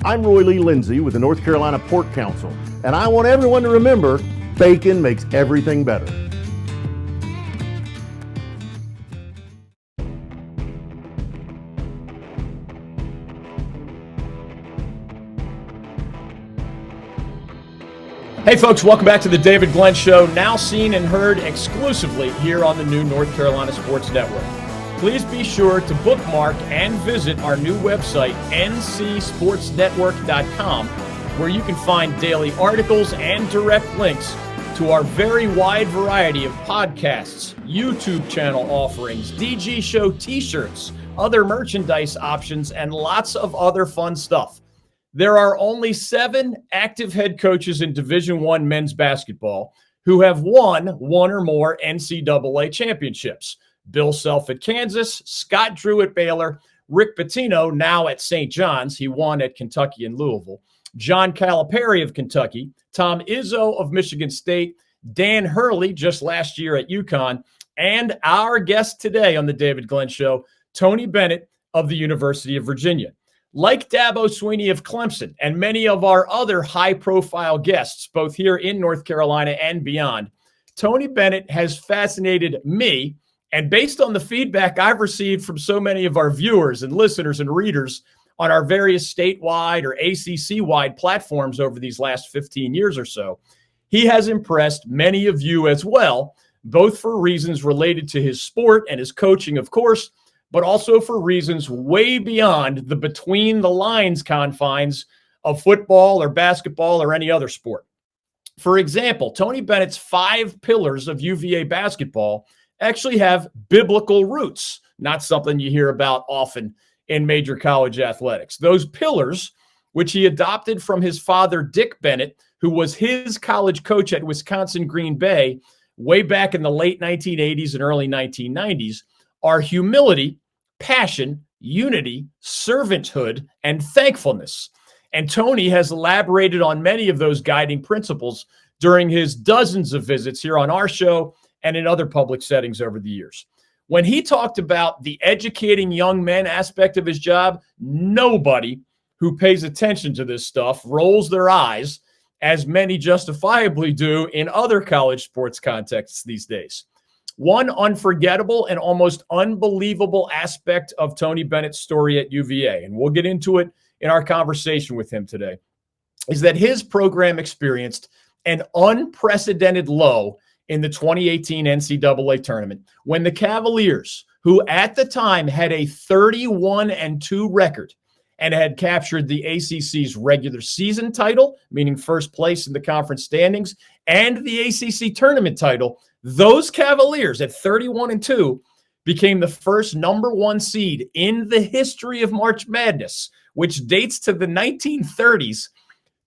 I'm Roy Lee Lindsay with the North Carolina Pork Council, and I want everyone to remember, bacon makes everything better. Hey folks, welcome back to the David Glenn Show, now seen and heard exclusively here on the new North Carolina Sports Network. Please be sure to bookmark and visit our new website, ncsportsnetwork.com, where you can find daily articles and direct links to our very wide variety of podcasts, YouTube channel offerings, DG Show t-shirts, other merchandise options, and lots of other fun stuff. There are only 7 active head coaches in Division I men's basketball who have won one or more NCAA championships. Bill Self at Kansas, Scott Drew at Baylor, Rick Pitino now at St. John's. He won at Kentucky and Louisville. John Calipari of Kentucky, Tom Izzo of Michigan State, Dan Hurley just last year at UConn, and our guest today on the David Glenn Show, Tony Bennett of the University of Virginia. Like Dabo Swinney of Clemson and many of our other high-profile guests, both here in North Carolina and beyond, Tony Bennett has fascinated me, and based on the feedback I've received from so many of our viewers and listeners and readers on our various statewide or ACC-wide platforms over these last 15 years or so, he has impressed many of you as well, both for reasons related to his sport and his coaching, of course, but also for reasons way beyond the between-the-lines confines of football or basketball or any other sport. For example, Tony Bennett's 5 pillars of UVA basketball actually have biblical roots, not something you hear about often in major college athletics. Those pillars, which he adopted from his father, Dick Bennett, who was his college coach at Wisconsin Green Bay way back in the late 1980s and early 1990s, are humility, passion, unity, servanthood, and thankfulness. And Tony has elaborated on many of those guiding principles during his dozens of visits here on our show and in other public settings over the years. When he talked about the educating young men aspect of his job, nobody who pays attention to this stuff rolls their eyes, as many justifiably do in other college sports contexts these days. One unforgettable and almost unbelievable aspect of Tony Bennett's story at UVA, and we'll get into it in our conversation with him today, is that his program experienced an unprecedented low in the 2018 NCAA Tournament when the Cavaliers, who at the time had a 31-2 record and had captured the ACC's regular season title, meaning first place in the conference standings, and the ACC Tournament title, those Cavaliers at 31-2 became the first number 1 seed in the history of March Madness, which dates to the 1930s,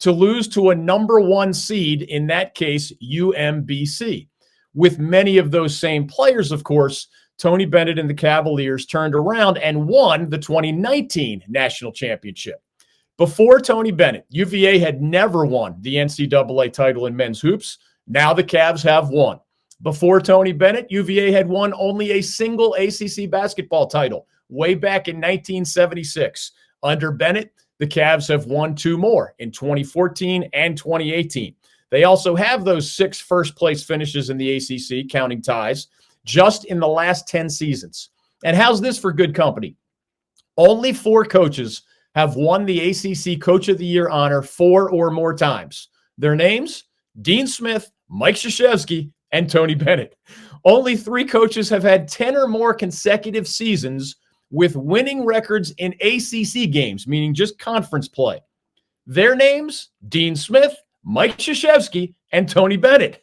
to lose to a number 1 seed, in that case, UMBC. With many of those same players, of course, Tony Bennett and the Cavaliers turned around and won the 2019 national championship. Before Tony Bennett, UVA had never won the NCAA title in men's hoops. Now the Cavs have won. Before Tony Bennett, UVA had won only a single ACC basketball title way back in 1976. Under Bennett, the Cavs have won 2 more in 2014 and 2018. They also have those 6 first-place finishes in the ACC, counting ties, just in the last 10 seasons. And how's this for good company? Only 4 coaches have won the ACC Coach of the Year honor 4 or more times. Their names? Dean Smith, Mike Krzyzewski, and Tony Bennett. Only 3 coaches have had 10 or more consecutive seasons with winning records in ACC games, meaning just conference play. Their names? Dean Smith, Mike Krzyzewski, and Tony Bennett.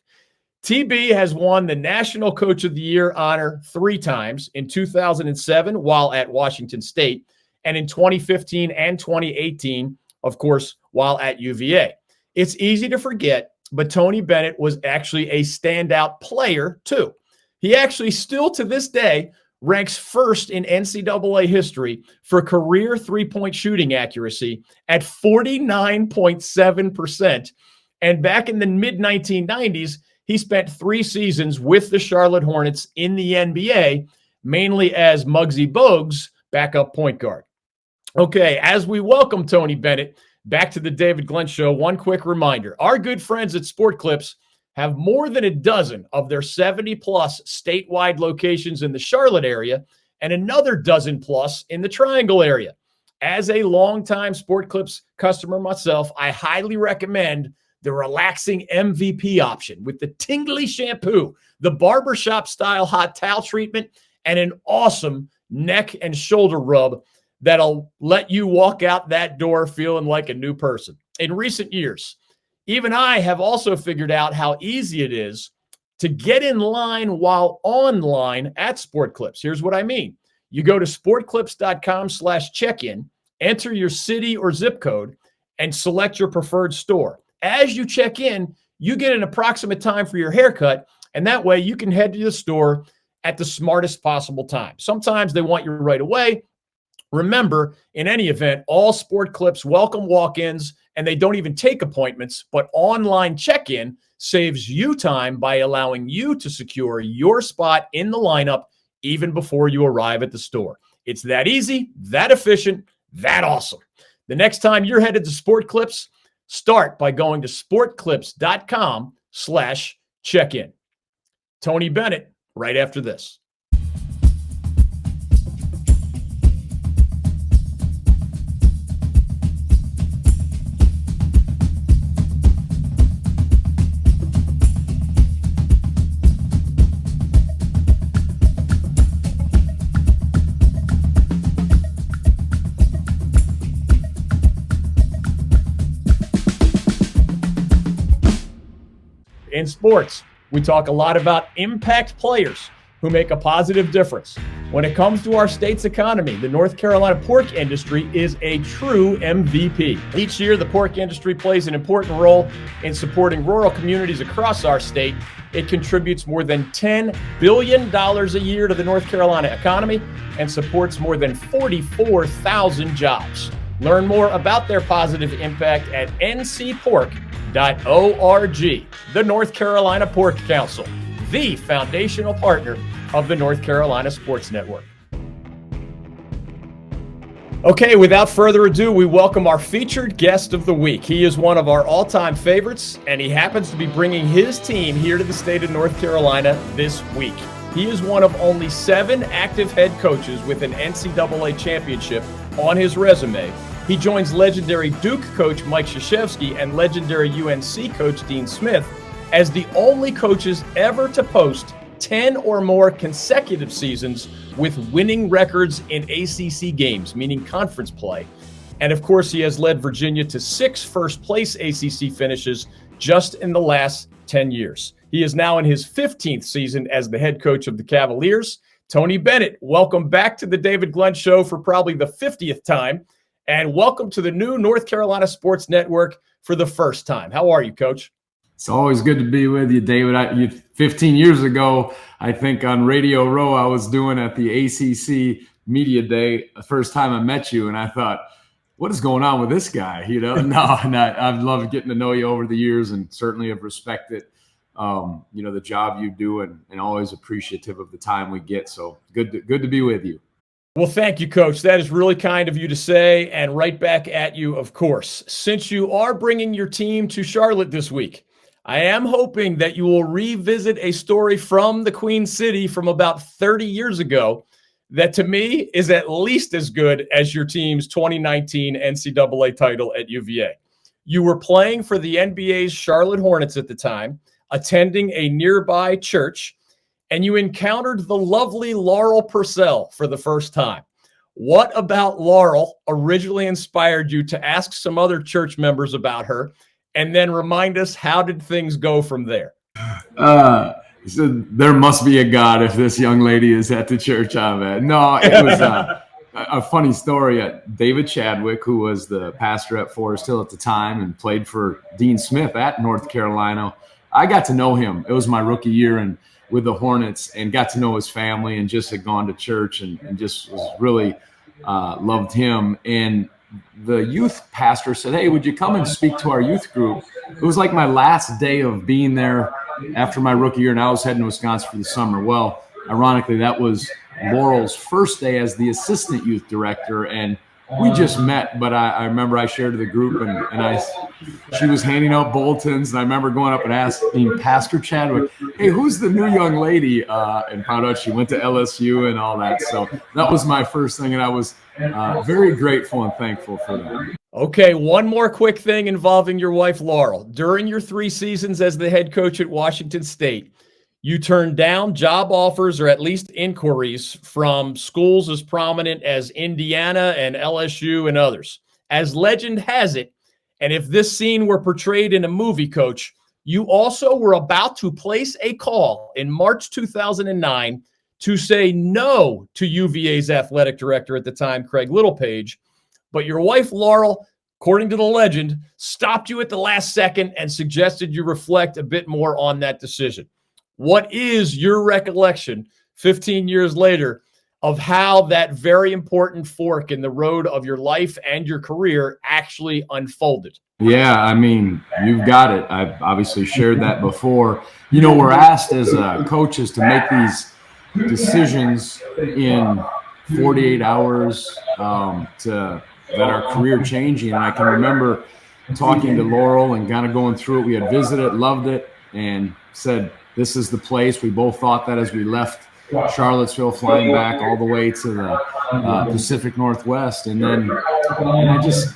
TB has won the National Coach of the Year honor 3 times, in 2007 while at Washington State, and in 2015 and 2018, of course, while at UVA. It's easy to forget, but Tony Bennett was actually a standout player too. He actually still to this day ranks first in NCAA history for career three-point shooting accuracy at 49.7%. And back in the mid-1990s, he spent 3 seasons with the Charlotte Hornets in the NBA, mainly as Muggsy Bogues' backup point guard. Okay, as we welcome Tony Bennett, back to the David Glenn Show. One quick reminder. Our good friends at Sport Clips have more than a dozen of their 70-plus statewide locations in the Charlotte area and another dozen plus in the Triangle area. As a longtime Sport Clips customer myself, I highly recommend the relaxing MVP option with the tingly shampoo, the barbershop-style hot towel treatment, and an awesome neck and shoulder rub that'll let you walk out that door feeling like a new person. In recent years, even I have also figured out how easy it is to get in line while online at Sport Clips. Here's what I mean. You go to sportclips.com/check-in, enter your city or zip code, and select your preferred store. As you check in, you get an approximate time for your haircut, and that way you can head to the store at the smartest possible time. Sometimes they want you right away. Remember, in any event, all Sport Clips welcome walk-ins, and they don't even take appointments, but online check-in saves you time by allowing you to secure your spot in the lineup even before you arrive at the store. It's that easy, that efficient, that awesome. The next time you're headed to Sport Clips, start by going to sportclips.com/check-in. Tony Bennett, right after this. In sports, we talk a lot about impact players who make a positive difference. When it comes to our state's economy, the North Carolina pork industry is a true MVP. Each year, the pork industry plays an important role in supporting rural communities across our state. It contributes more than $10 billion a year to the North Carolina economy and supports more than 44,000 jobs. Learn more about their positive impact at ncpork.org. The North Carolina Pork Council, the foundational partner of the North Carolina Sports Network. Okay, without further ado, we welcome our featured guest of the week. He is one of our all-time favorites, and he happens to be bringing his team here to the state of North Carolina this week. He is one of only 7 active head coaches with an NCAA Championship on his resume. He joins legendary Duke coach Mike Krzyzewski and legendary UNC coach Dean Smith as the only coaches ever to post 10 or more consecutive seasons with winning records in ACC games, meaning conference play. And of course, he has led Virginia to 6 first-place ACC finishes just in the last 10 years. He is now in his 15th season as the head coach of the Cavaliers. Tony Bennett, welcome back to the David Glenn Show for probably the 50th time. And welcome to the new North Carolina Sports Network for the first time. How are you, Coach? It's always good to be with you, David. 15 years ago, I think on Radio Row, I was doing at the ACC Media Day, the first time I met you, and I thought, what is going on with this guy? I've loved getting to know you over the years and certainly have respected, the job you do and always appreciative of the time we get. So good to be with you. Well, thank you, Coach. That is really kind of you to say, and right back at you, of course. Since you are bringing your team to Charlotte this week, I am hoping that you will revisit a story from the Queen City from about 30 years ago that, to me, is at least as good as your team's 2019 NCAA title at UVA. You were playing for the NBA's Charlotte Hornets at the time, attending a nearby church, and you encountered the lovely Laurel Purcel for the first time. What about Laurel originally inspired you to ask some other church members about her, and then remind us, how did things go from there? So there must be a God if this young lady is at the church I'm at. No, it was a funny story. David Chadwick, who was the pastor at Forest Hill at the time and played for Dean Smith at North Carolina, I got to know him. It was my rookie year and with the Hornets, and got to know his family and just had gone to church and just was really loved him. And the youth pastor said, "Hey, would you come and speak to our youth group?" It was like my last day of being there after my rookie year, and I was heading to Wisconsin for the summer. Well, ironically, that was Laurel's first day as the assistant youth director, and we just met, but I remember I shared to the group, and she was handing out bulletins, and I remember going up and asking Pastor Chadwick, hey, who's the new young lady? And found out she went to LSU and all that. So that was my first thing, and I was very grateful and thankful for that. Okay, one more quick thing involving your wife, Laurel. During your 3 seasons as the head coach at Washington State, you turned down job offers or at least inquiries from schools as prominent as Indiana and LSU and others. As legend has it, and if this scene were portrayed in a movie, Coach, you also were about to place a call in March 2009 to say no to UVA's athletic director at the time, Craig Littlepage. But your wife, Laurel, according to the legend, stopped you at the last second and suggested you reflect a bit more on that decision. What is your recollection 15 years later of how that very important fork in the road of your life and your career actually unfolded? Yeah, I mean, you've got it. I've obviously shared that before. You know, we're asked as coaches to make these decisions in 48 hours that are career changing. And I can remember talking to Laurel and kind of going through it. We had visited, loved it, and said, this is the place. We both thought that as we left Charlottesville, flying back all the way to the Pacific Northwest. And I just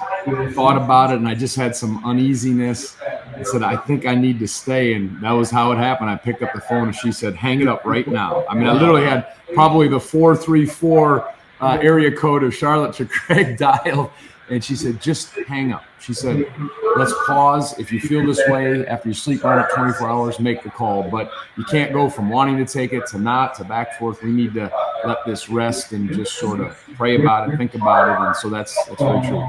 thought about it, and I just had some uneasiness. I said, I think I need to stay. And that was how it happened. I picked up the phone, and she said, hang it up right now. I mean, I literally had probably the 434 area code of Charlotte to Craig dialed, and she said, just hang up. She said, let's pause. If you feel this way after you sleep on it 24 hours, make the call. But you can't go from wanting to take it to not, to back forth. We need to let this rest and just sort of pray about it, think about it. And so that's very true.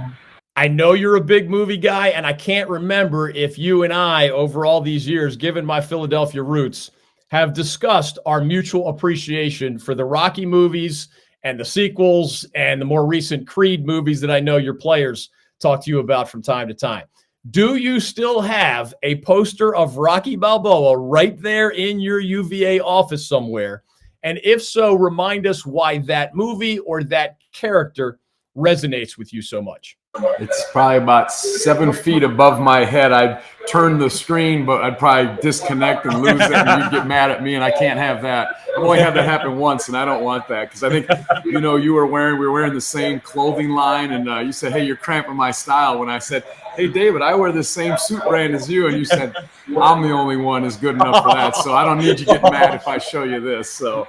I know you're a big movie guy, and I can't remember if you and I, over all these years, given my Philadelphia roots, have discussed our mutual appreciation for the Rocky movies and the sequels and the more recent Creed movies that I know your players talk to you about from time to time. Do you still have a poster of Rocky Balboa right there in your UVA office somewhere? And if so, remind us why that movie or that character resonates with you so much. It's probably about 7 feet above my head. I'd turn the screen, but I'd probably disconnect and lose it, and you'd get mad at me, and I can't have that. I've only had that happen once, and I don't want that, because I think, you know, we were wearing the same clothing line, and you said, hey, you're cramping my style. When I said, hey, David, I wear the same suit brand as you, and you said, I'm the only one who's good enough for that, so I don't need you getting mad if I show you this. So,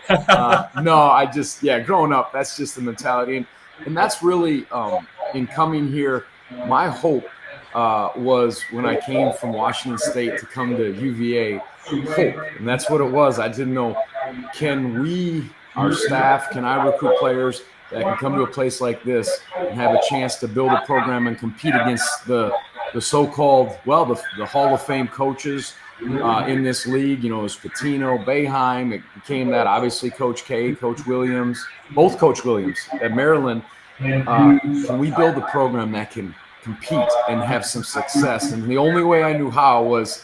no, I just, growing up, that's just the mentality. And that's really, in coming here, my hope was when I came from Washington State to come to UVA, hope. And that's what it was. I didn't know, can we, our staff, can I recruit players that can come to a place like this and have a chance to build a program and compete against the so-called, the Hall of Fame coaches in this league. You know, it was Pitino, Boeheim. It became that, obviously, Coach K, Coach Williams, both Coach Williams at Maryland. Can we build a program that can compete and have some success? And the only way I knew how was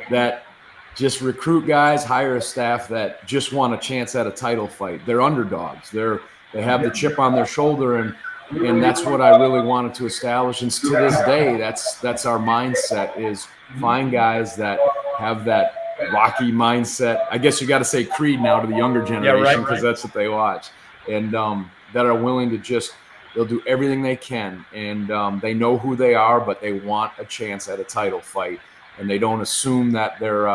that just recruit guys, hire a staff that just want a chance at a title fight. They're underdogs. They have the chip on their shoulder, and that's what I really wanted to establish. And to this day, that's our mindset, is find guys that have that Rocky mindset. I guess you got to say Creed now to the younger generation, because that's what they watch, and that are willing to just. They'll do everything they can, and they know who they are, but they want a chance at a title fight, and they don't assume that they're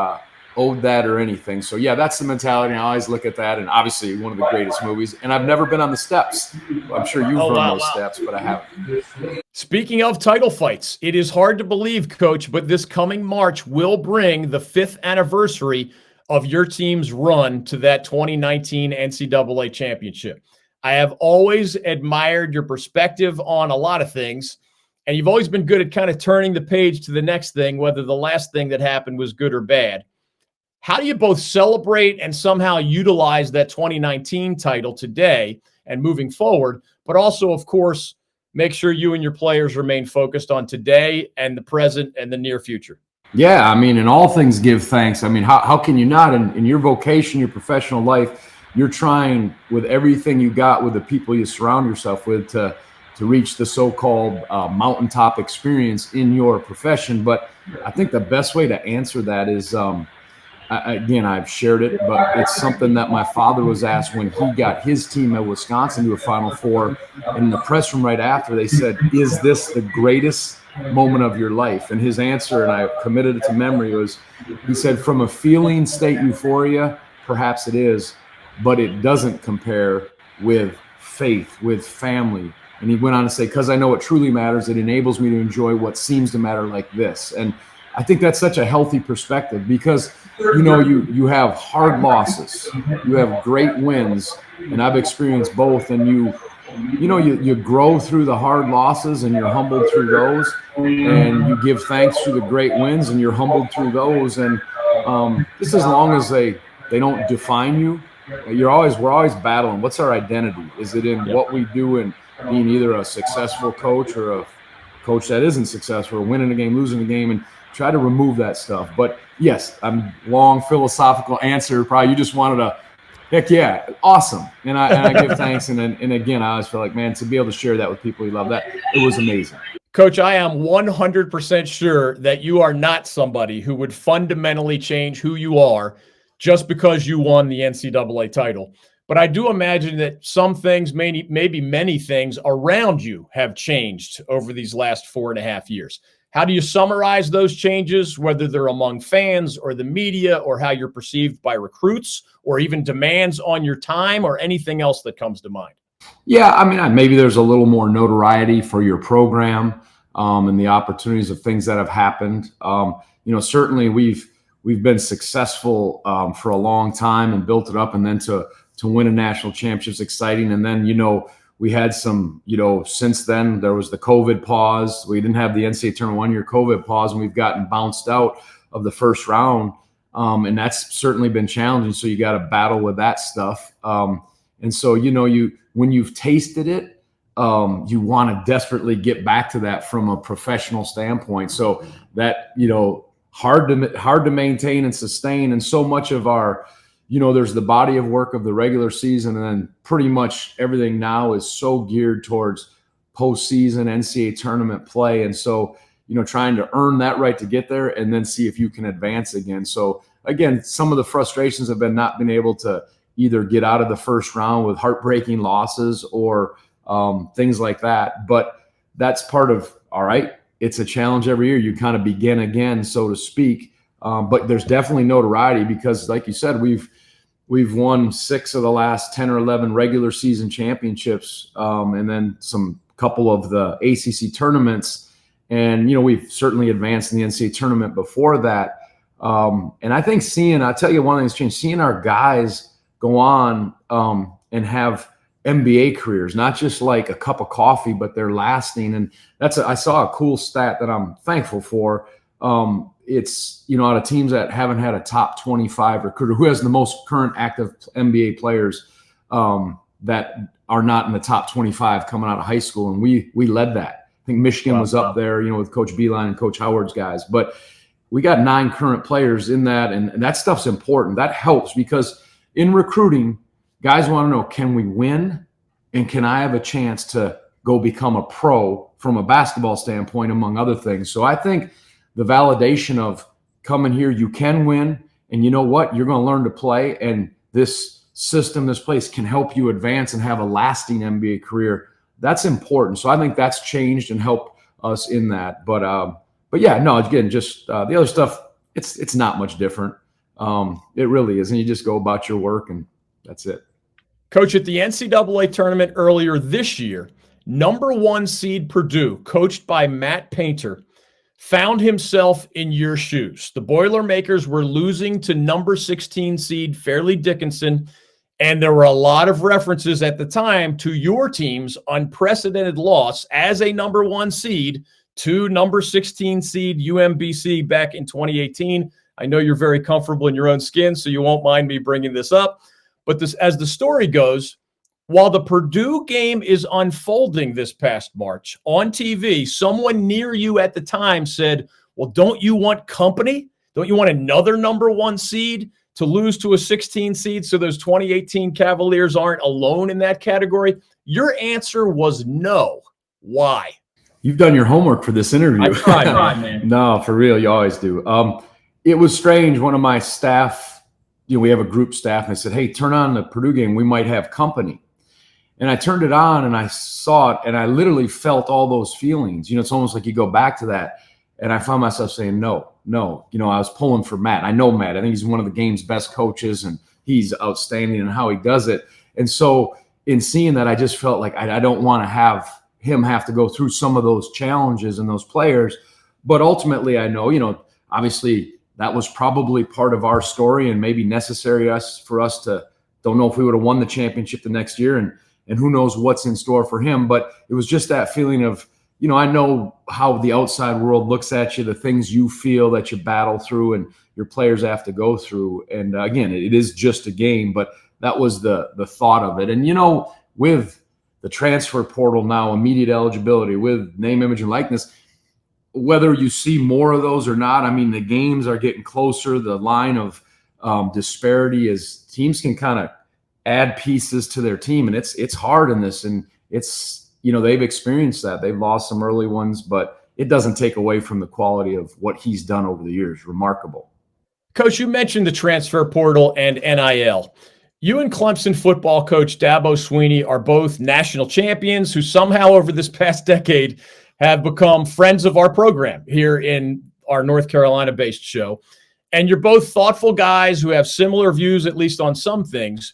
owed that or anything. So, that's the mentality. I always look at that, and obviously one of the greatest movies. And I've never been on the steps. I'm sure you've run those steps, but I haven't. Speaking of title fights, it is hard to believe, Coach, but this coming March will bring the 5th anniversary of your team's run to that 2019 NCAA Championship. I have always admired your perspective on a lot of things, and you've always been good at kind of turning the page to the next thing, whether the last thing that happened was good or bad. How do you both celebrate and somehow utilize that 2019 title today and moving forward, but also, of course, make sure you and your players remain focused on today and the present and the near future? Yeah, I mean, in all things, give thanks. I mean, how can you not? In your vocation, your professional life, you're trying with everything you got, with the people you surround yourself with, to reach the so-called mountaintop experience in your profession. But I think the best way to answer that is, again, I've shared it, but it's something that my father was asked when he got his team at Wisconsin to a Final Four. And in the press room right after, they said, "Is this the greatest moment of your life?" And his answer, and I committed it to memory, was, he said, "From a feeling state euphoria, perhaps it is, but it doesn't compare with faith, with family." And he went on to say, "Because I know what truly matters, it enables me to enjoy what seems to matter like this." And I think that's such a healthy perspective, because, you know, you have hard losses, you have great wins, and I've experienced both. And you grow through the hard losses, and you're humbled through those, and you give thanks through the great wins, and you're humbled through those. And just as long as they don't define you, we're always battling. What's our identity? Is it in what we do and being either a successful coach or a coach that isn't successful, or winning a game, losing a game, and try to remove that stuff. But yes, I'm long philosophical answer. Probably you just wanted a heck yeah, awesome. And I give thanks. And again, I always feel like, man, to be able to share that with people who love that, it was amazing. Coach, I am 100% sure that you are not somebody who would fundamentally change who you are just because you won the NCAA title. But I do imagine that some things, maybe many things around you have changed over these last 4.5 years. How do you summarize those changes, whether they're among fans or the media, or how you're perceived by recruits, or even demands on your time, or anything else that comes to mind? Yeah, I mean, maybe there's a little more notoriety for your program and the opportunities of things that have happened. Certainly we've been successful for a long time and built it up, and then to win a national championship is exciting. And then, we had some, since then there was the COVID pause. We didn't have the NCAA Tournament 1 year COVID pause, and we've gotten bounced out of the first round. And that's certainly been challenging. So you got to battle with that stuff. And so, when you've tasted it, you want to desperately get back to that from a professional standpoint. So that, hard to maintain and sustain. And so much of our, there's the body of work of the regular season, and then pretty much everything now is so geared towards postseason NCAA tournament play. And so, trying to earn that right to get there and then see if you can advance again. So again, some of the frustrations have been not being able to either get out of the first round with heartbreaking losses or things like that. But that's part of, all right, it's a challenge every year. You kind of begin again, so to speak. But there's definitely notoriety because, like you said, we've won 6 of the last 10 or 11 regular season championships, and then some couple of the ACC tournaments. And, we've certainly advanced in the NCAA tournament before that. And I think I'll tell you one thing that's changed, seeing our guys go on and have NBA careers, not just like a cup of coffee, but they're lasting. And I saw a cool stat that I'm thankful for. It's, out of teams that haven't had a top 25 recruiter, who has the most current active NBA players that are not in the top 25 coming out of high school. And we led that. I think Michigan was up there, with Coach Beeline and Coach Howard's guys. But we got 9 current players in that. And that stuff's important. That helps because in recruiting, guys want to know, can we win? And can I have a chance to go become a pro from a basketball standpoint, among other things? So I think the validation of coming here, you can win, and you know what? You're going to learn to play, and this system, this place can help you advance and have a lasting NBA career. That's important. So I think that's changed and helped us in that. But yeah, no, again, just the other stuff, it's not much different. It really is. And you just go about your work, and that's it. Coach, at the NCAA tournament earlier this year, number 1 seed Purdue, coached by Matt Painter, found himself in your shoes. The Boilermakers were losing to number 16 seed Fairleigh Dickinson, and there were a lot of references at the time to your team's unprecedented loss as a number 1 seed to number 16 seed UMBC back in 2018. I know you're very comfortable in your own skin, so you won't mind me bringing this up. But as the story goes, while the Purdue game is unfolding this past March on TV, someone near you at the time said, well, don't you want company? Don't you want another number 1 seed to lose to a 16 seed so those 2018 Cavaliers aren't alone in that category? Your answer was no. Why? You've done your homework for this interview. I tried, man. No, for real, you always do. It was strange. One of my staff, we have a group staff, and they said, hey, turn on the Purdue game. We might have company. And I turned it on, and I saw it, and I literally felt all those feelings. It's almost like you go back to that. And I found myself saying, no. I was pulling for Matt. I know Matt. I think he's one of the game's best coaches, and he's outstanding in how he does it. And so in seeing that, I just felt like I don't want to have him have to go through some of those challenges and those players. But ultimately, I know, obviously that was probably part of our story and maybe necessary for us to, don't know if we would have won the championship the next year, and who knows what's in store for him. But it was just that feeling of, I know how the outside world looks at you, the things you feel that you battle through and your players have to go through. And again, it is just a game, but that was the thought of it. And, with the transfer portal now, immediate eligibility with name, image, and likeness, whether you see more of those or not, I mean, the games are getting closer. The line of disparity is teams can kind of add pieces to their team, and it's hard in this. And it's, they've experienced that. They've lost some early ones, but it doesn't take away from the quality of what he's done over the years. Remarkable. Coach, you mentioned the transfer portal and NIL. You and Clemson football coach Dabo Swinney are both national champions who somehow over this past decade have become friends of our program here in our North Carolina-based show. And you're both thoughtful guys who have similar views, at least on some things.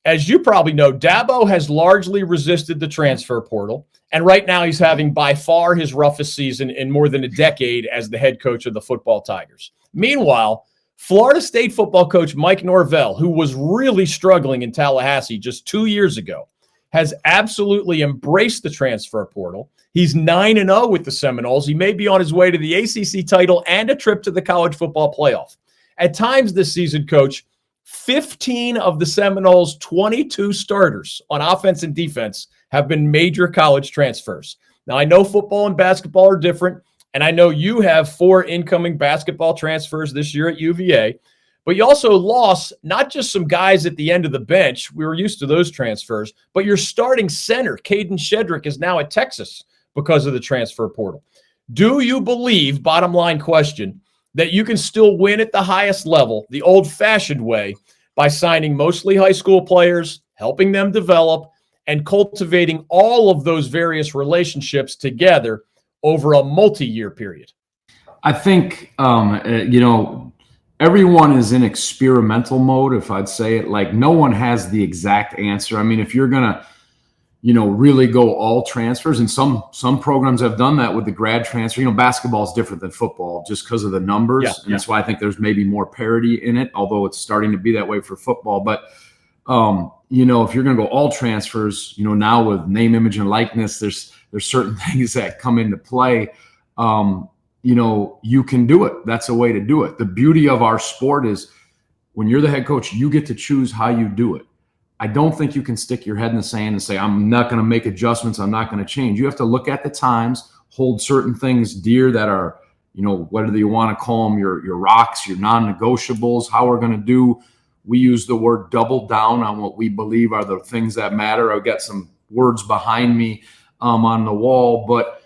As you probably know, Dabo has largely resisted the transfer portal. And right now he's having by far his roughest season in more than a decade as the head coach of the football Tigers. Meanwhile, Florida State football coach Mike Norvell, who was really struggling in Tallahassee just 2 years ago, has absolutely embraced the transfer portal. He's 9-0 with the Seminoles. He may be on his way to the ACC title and a trip to the college football playoff. At times this season, Coach, 15 of the Seminoles' 22 starters on offense and defense have been major college transfers. Now, I know football and basketball are different, and I know you have 4 incoming basketball transfers this year at UVA, but you also lost not just some guys at the end of the bench. We were used to those transfers, but your starting center, Caden Shedrick, is now at Texas because of the transfer portal. Do you believe, bottom line question, that you can still win at the highest level, the old-fashioned way, by signing mostly high school players, helping them develop, and cultivating all of those various relationships together over a multi-year period? I think, everyone is in experimental mode, if I'd say it. Like, no one has the exact answer. I mean, if you're going to, really go all transfers, and some programs have done that with the grad transfer. Basketball is different than football just because of the numbers. That's why I think there's maybe more parity in it, although it's starting to be that way for football. But, if you're going to go all transfers, now with name, image, and likeness, there's certain things that come into play. You can do it. That's a way to do it. The beauty of our sport is when you're the head coach, you get to choose how you do it. I don't think you can stick your head in the sand and say, I'm not going to make adjustments. I'm not going to change. You have to look at the times, hold certain things dear that are, whether you want to call them your rocks, your non-negotiables, how we're going to do. We use the word double down on what we believe are the things that matter. I've got some words behind me on the wall, but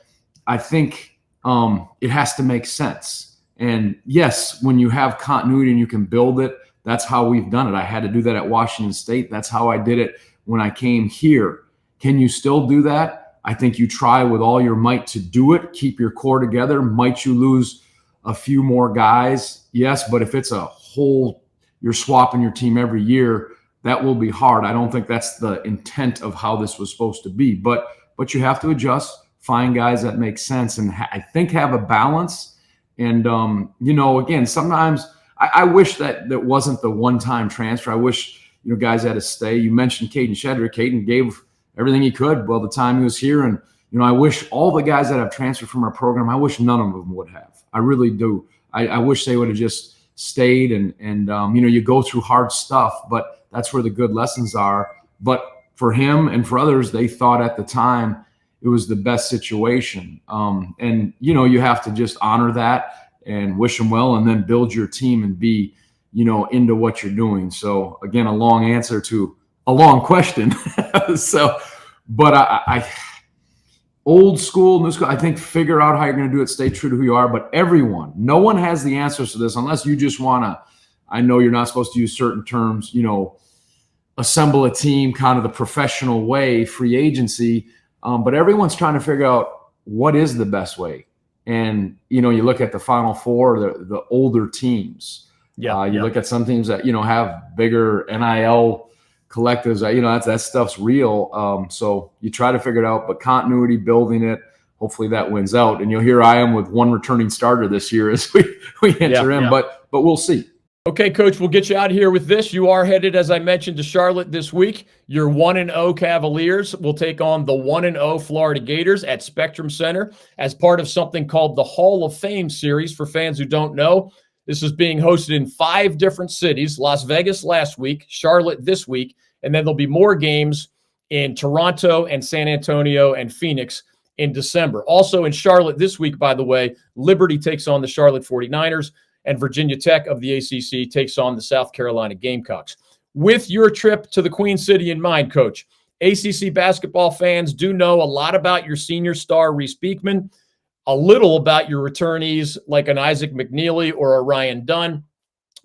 I think it has to make sense. And yes, when you have continuity and you can build it, that's how we've done it. I had to do that at Washington State. That's how I did it when I came here. Can you still do that? I think you try with all your might to do it. Keep your core together. Might you lose a few more guys? Yes, but if it's a whole, you're swapping your team every year, that will be hard. I don't think that's the intent of how this was supposed to be. But you have to adjust, find guys that make sense, and I think have a balance. And, again, sometimes – I wish that wasn't the one-time transfer. I wish, guys had to stay. You mentioned Caden Shedrick. Caden gave everything he could while the time he was here. And, I wish all the guys that have transferred from our program, I wish none of them would have. I really do. I wish they would have just stayed and you go through hard stuff, but that's where the good lessons are. But for him and for others, they thought at the time it was the best situation. You have to just honor that and wish them well, and then build your team and be, into what you're doing. So again, a long answer to a long question. But I old school, new school, I think figure out how you're going to do it, stay true to who you are. But no one has the answers to this unless you just want to, I know you're not supposed to use certain terms, assemble a team kind of the professional way, free agency. But everyone's trying to figure out what is the best way. And, you look at the Final Four, the older teams. You look at some teams that, have bigger NIL collectives, that stuff's real. So you try to figure it out, but continuity, building it, hopefully that wins out. And here I am with one returning starter this year as we enter in, but we'll see. Okay, Coach, we'll get you out of here with this. You are headed, as I mentioned, to Charlotte this week. Your 1-0 Cavaliers will take on the 1-0 Florida Gators at Spectrum Center as part of something called the Hall of Fame series. For fans who don't know, this is being hosted in 5 different cities: Las Vegas last week, Charlotte this week, and then there'll be more games in Toronto and San Antonio and Phoenix in December. Also in Charlotte this week, by the way, Liberty takes on the Charlotte 49ers, and Virginia Tech of the ACC takes on the South Carolina Gamecocks. With your trip to the Queen City in mind, Coach, ACC basketball fans do know a lot about your senior star, Reese Beekman, a little about your returnees like an Isaac McNeely or a Ryan Dunn,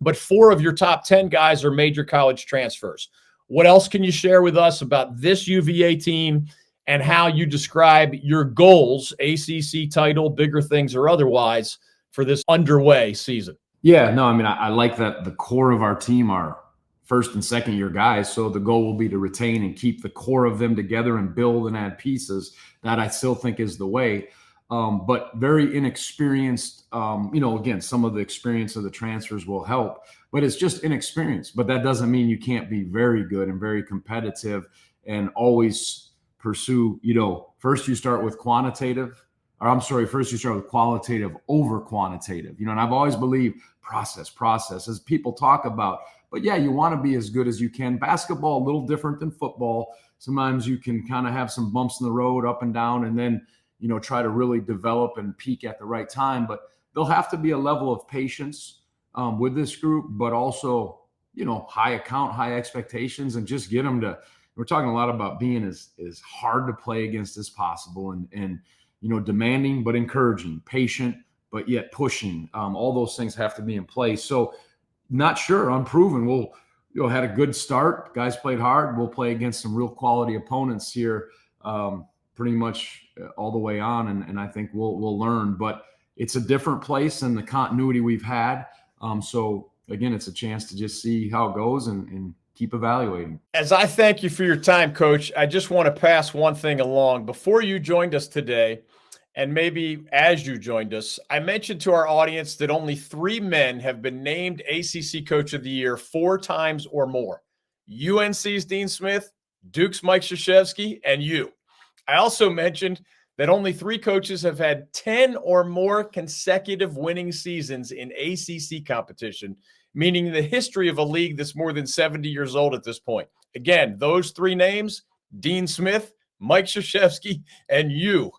but 4 of your top 10 guys are major college transfers. What else can you share with us about this UVA team and how you describe your goals, ACC title, bigger things or otherwise, for this underway season? Yeah, no, I like that the core of our team are first and second year guys. So the goal will be to retain and keep the core of them together and build and add pieces. That I still think is the way. But very inexperienced, again, some of the experience of the transfers will help, but it's just inexperience. But that doesn't mean you can't be very good and very competitive and always pursue, first you start with first you start with qualitative over quantitative, and I've always believed process as people talk about, but yeah, you want to be as good as you can. Basketball, a little different than football. Sometimes you can kind of have some bumps in the road up and down, and then, try to really develop and peak at the right time. But there'll have to be a level of patience with this group, but also, high expectations, and just get them to, we're talking a lot about being as hard to play against as possible, and demanding but encouraging, patient but yet pushing. All those things have to be in place. So not sure, unproven. We'll had a good start. Guys played hard. We'll play against some real quality opponents here pretty much all the way on, and I think we'll learn. But it's a different place than the continuity we've had. So again, it's a chance to just see how it goes and keep evaluating. As I thank you for your time, Coach, I just want to pass one thing along. Before you joined us today, and maybe as you joined us, I mentioned to our audience that only 3 men have been named ACC Coach of the Year 4 times or more: UNC's Dean Smith, Duke's Mike Krzyzewski, and you. I also mentioned that only 3 coaches have had 10 or more consecutive winning seasons in ACC competition, meaning the history of a league that's more than 70 years old at this point. Again, those 3 names: Dean Smith, Mike Krzyzewski, and you.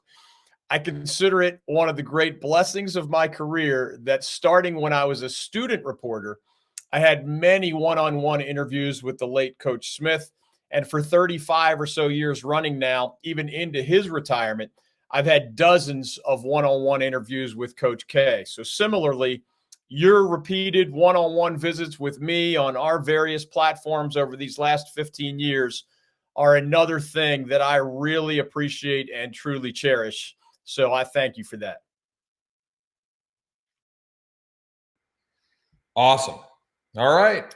I consider it one of the great blessings of my career that starting when I was a student reporter, I had many one-on-one interviews with the late Coach Smith. And for 35 or so years running now, even into his retirement, I've had dozens of one-on-one interviews with Coach K. So similarly, your repeated one-on-one visits with me on our various platforms over these last 15 years are another thing that I really appreciate and truly cherish. So I thank you for that. Awesome. All right.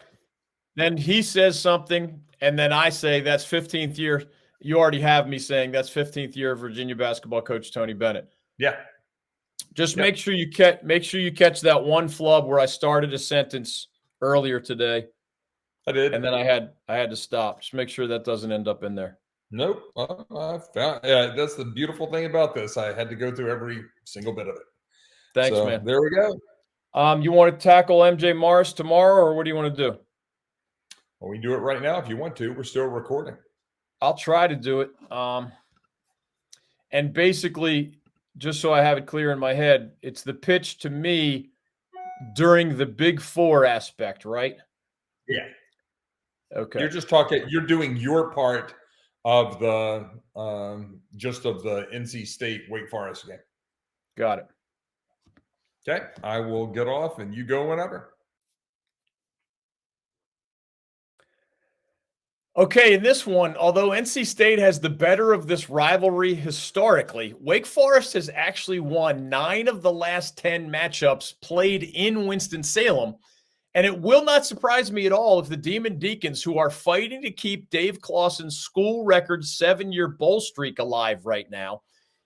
Then he says something, and then I say that's 15th year. You already have me saying that's 15th year of Virginia basketball coach Tony Bennett. Yeah. Just make sure you catch that one flub where I started a sentence earlier today. I did. And then I had to stop. Just make sure that doesn't end up in there. Nope. That's the beautiful thing about this. I had to go through every single bit of it. Thanks, man. There we go. You want to tackle MJ Morris tomorrow, or what do you want to do? Well, we can do it right now if you want to. We're still recording. I'll try to do it. And basically, just so I have it clear in my head, it's the pitch to me during the Big Four aspect, right? Yeah. Okay. You're just talking. You're doing your part of the just of the NC State Wake Forest game. Got it. Okay, I will get off and you go whenever. Okay, in this one, although NC State has the better of this rivalry historically, Wake Forest has actually won 9 of the last 10 matchups played in Winston-Salem. And it will not surprise me at all if the Demon Deacons, who are fighting to keep Dave Clawson's school record 7-year bowl streak alive right now,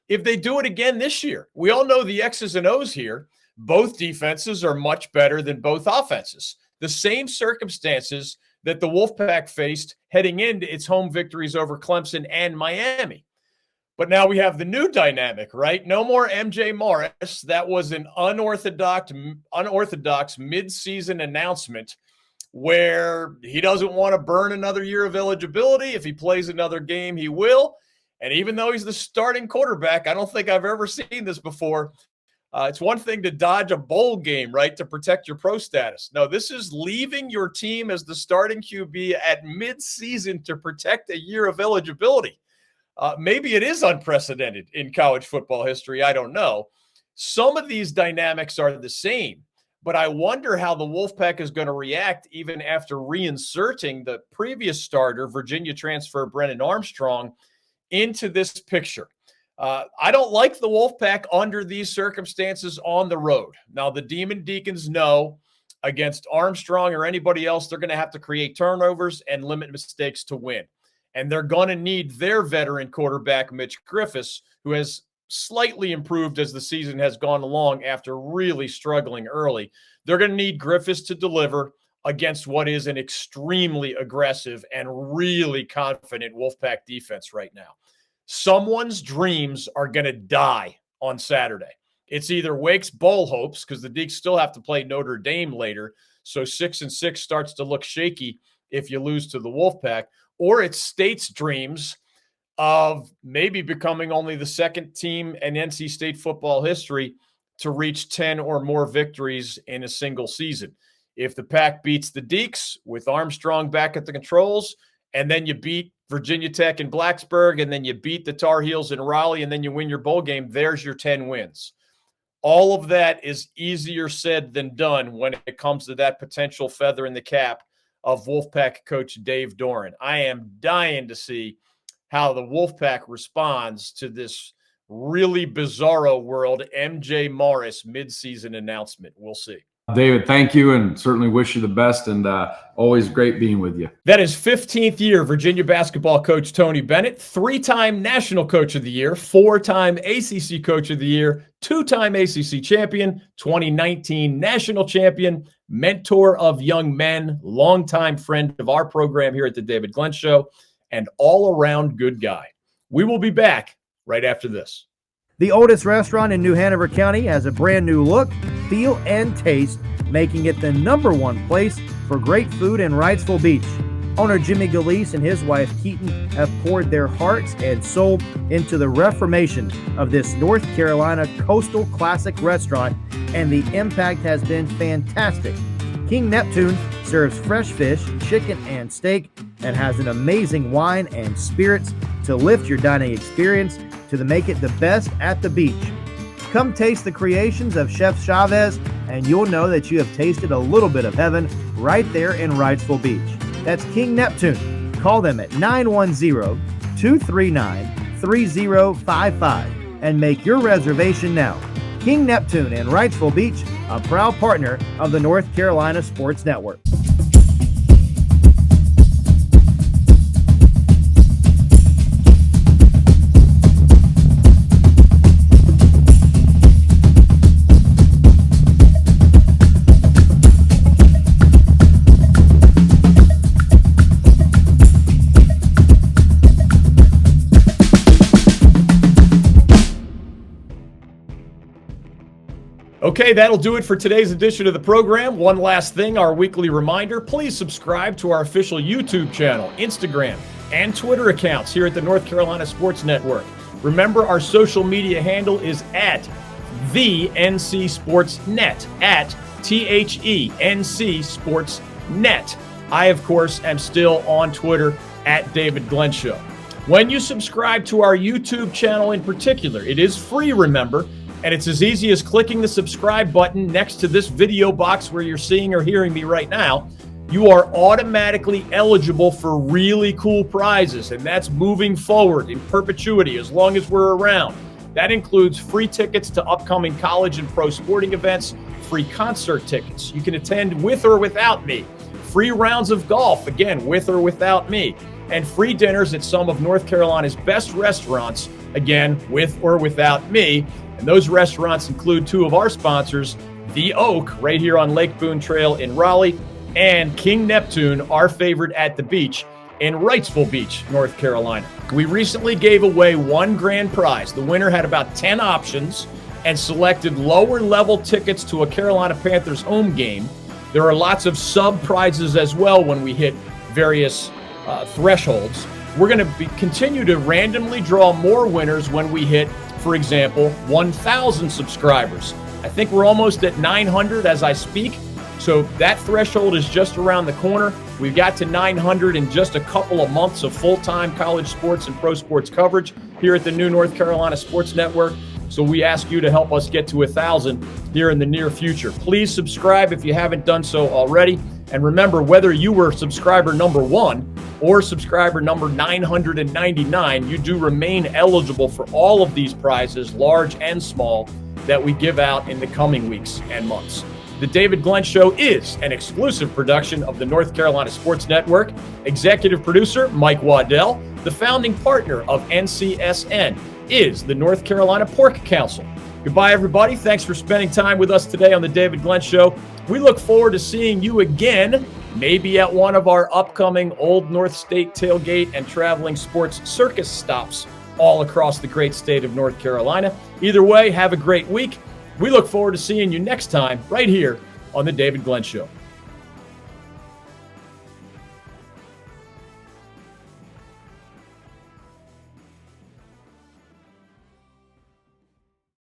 if they do it again this year. We all know the X's and O's here. Both defenses are much better than both offenses. The same circumstances that the Wolfpack faced heading into its home victories over Clemson and Miami. But now we have the new dynamic, right? No more MJ Morris. That was an unorthodox mid-season announcement where he doesn't want to burn another year of eligibility. If he plays another game, he will. And even though he's the starting quarterback, I don't think I've ever seen this before. It's one thing to dodge a bowl game, right, to protect your pro status. No, this is leaving your team as the starting QB at mid-season to protect a year of eligibility. Maybe it is unprecedented in college football history. I don't know. Some of these dynamics are the same, but I wonder how the Wolfpack is going to react even after reinserting the previous starter, Virginia transfer Brennan Armstrong, into this picture. I don't like the Wolfpack under these circumstances on the road. Now, the Demon Deacons know against Armstrong or anybody else, they're going to have to create turnovers and limit mistakes to win. And they're going to need their veteran quarterback, Mitch Griffiths, who has slightly improved as the season has gone along after really struggling early. They're going to need Griffiths to deliver against what is an extremely aggressive and really confident Wolfpack defense right now. Someone's dreams are going to die on Saturday. It's either Wake's bowl hopes, because the Deacs still have to play Notre Dame later, so 6-6 starts to look shaky if you lose to the Wolfpack, or it's State's dreams of maybe becoming only the second team in NC State football history to reach 10 or more victories in a single season. If the Pack beats the Deacs with Armstrong back at the controls, and then you beat Virginia Tech in Blacksburg, and then you beat the Tar Heels in Raleigh, and then you win your bowl game, there's your 10 wins. All of that is easier said than done when it comes to that potential feather in the cap of Wolfpack coach Dave Doran. I am dying to see how the Wolfpack responds to this really bizarro world MJ Morris midseason announcement. We'll see. David, thank you, and certainly wish you the best, and always great being with you. That is 15th year Virginia basketball coach Tony Bennett, 3-time National Coach of the Year, 4-time ACC Coach of the Year, 2-time ACC champion, 2019 National Champion, mentor of young men, longtime friend of our program here at the David Glenn Show, and all-around good guy. We will be back right after this. The oldest restaurant in New Hanover County has a brand new look, feel, and taste, making it the #1 place for great food in Wrightsville Beach. Owner Jimmy Galeese and his wife Keaton have poured their hearts and soul into the reformation of this North Carolina coastal classic restaurant, and the impact has been fantastic. King Neptune serves fresh fish, chicken, and steak, and has an amazing wine and spirits to lift your dining experience to make it the best at the beach. Come taste the creations of Chef Chavez, and you'll know that you have tasted a little bit of heaven right there in Wrightsville Beach. That's King Neptune. Call them at 910-239-3055 and make your reservation now. King Neptune in Wrightsville Beach, a proud partner of the North Carolina Sports Network. Okay, that'll do it for today's edition of the program. One last thing, our weekly reminder, please subscribe to our official YouTube channel, Instagram, and Twitter accounts here at the North Carolina Sports Network. Remember, our social media handle is at the NC Sports Net, at THENC Sports Net. I, of course, am still on Twitter at David Glenn Show. When you subscribe to our YouTube channel in particular, it is free, remember, and it's as easy as clicking the subscribe button next to this video box where you're seeing or hearing me right now. You are automatically eligible for really cool prizes, and that's moving forward in perpetuity as long as we're around. That includes free tickets to upcoming college and pro sporting events, free concert tickets. You can attend with or without me. Free rounds of golf, again, with or without me. And free dinners at some of North Carolina's best restaurants, again, with or without me. And those restaurants include two of our sponsors, The Oak, right here on Lake Boone Trail in Raleigh, and King Neptune, our favorite at the beach, in Wrightsville Beach, North Carolina. We recently gave away one grand prize. The winner had about 10 options and selected lower level tickets to a Carolina Panthers home game. There are lots of sub prizes as well when we hit various thresholds. We're going to continue to randomly draw more winners when we hit, for example, 1,000 subscribers. I think we're almost at 900 as I speak. So that threshold is just around the corner. We've got to 900 in just a couple of months of full-time college sports and pro sports coverage here at the new North Carolina Sports Network. So we ask you to help us get to 1,000 here in the near future. Please subscribe if you haven't done so already. And remember, whether you were subscriber number 1 or subscriber number 999, you do remain eligible for all of these prizes, large and small, that we give out in the coming weeks and months. The David Glenn Show is an exclusive production of the North Carolina Sports Network. Executive producer, Mike Waddell. The founding partner of NCSN is the North Carolina Pork Council. Goodbye, everybody. Thanks for spending time with us today on the David Glenn Show. We look forward to seeing you again, maybe at one of our upcoming Old North State tailgate and traveling sports circus stops all across the great state of North Carolina. Either way, have a great week. We look forward to seeing you next time right here on the David Glenn Show.